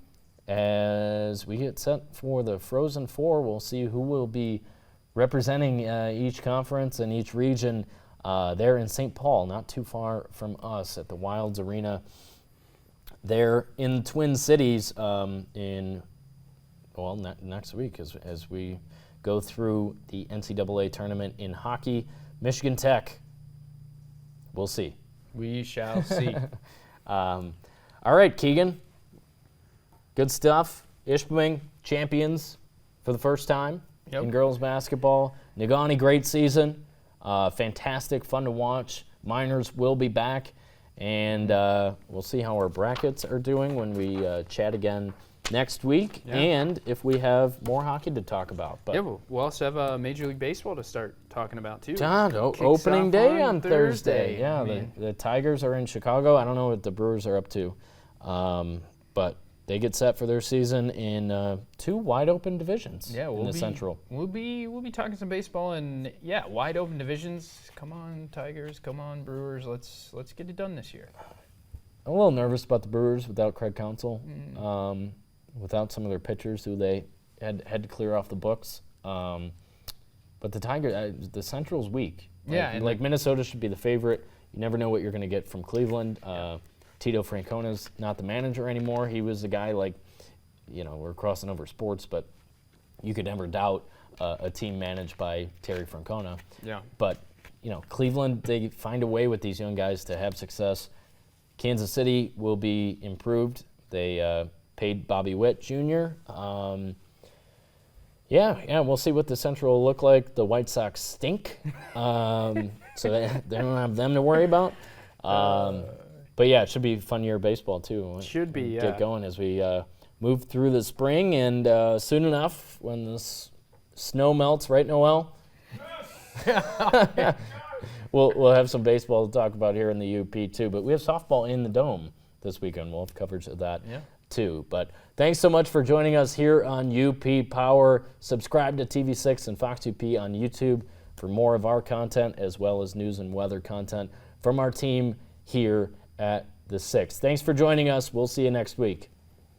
As we get set for the Frozen Four, we'll see who will be representing each conference and each region there in St. Paul, not too far from us at the Wilds Arena. There in the Twin Cities next week as we go through the NCAA tournament in hockey. Michigan Tech, we'll see. We shall see. All right, Keegan. Good stuff. Ishpeming champions for the first time in girls basketball. Negaunee, great season. Fantastic, fun to watch. Miners will be back. And we'll see how our brackets are doing when we chat again next week, and if we have more hockey to talk about. But we'll also have Major League Baseball to start talking about, too. Opening day on Thursday. Yeah, the Tigers are in Chicago. I don't know what the Brewers are up to, but they get set for their season in 2 wide-open divisions in the Central. We'll be talking some baseball and wide-open divisions. Come on, Tigers. Come on, Brewers. Let's get it done this year. I'm a little nervous about the Brewers without Craig Counsell, without some of their pitchers who they had to clear off the books. But the Tigers, the Central's weak. Like Minnesota should be the favorite. You never know what you're going to get from Cleveland. Tito Francona's not the manager anymore. He was the guy we're crossing over sports, but you could never doubt a team managed by Terry Francona. Yeah. But, Cleveland, they find a way with these young guys to have success. Kansas City will be improved. They paid Bobby Witt Jr. We'll see what the Central will look like. The White Sox stink, so they don't have them to worry about. But it should be a fun year of baseball too. Should be, Get going as we move through the spring, and soon enough, when the snow melts, right, Noel? We'll have some baseball to talk about here in the UP too. But we have softball in the Dome this weekend. We'll have coverage of that too. But thanks so much for joining us here on UP Power. Subscribe to TV6 and Fox UP on YouTube for more of our content, as well as news and weather content from our team here at the 6th. Thanks for joining us. We'll see you next week.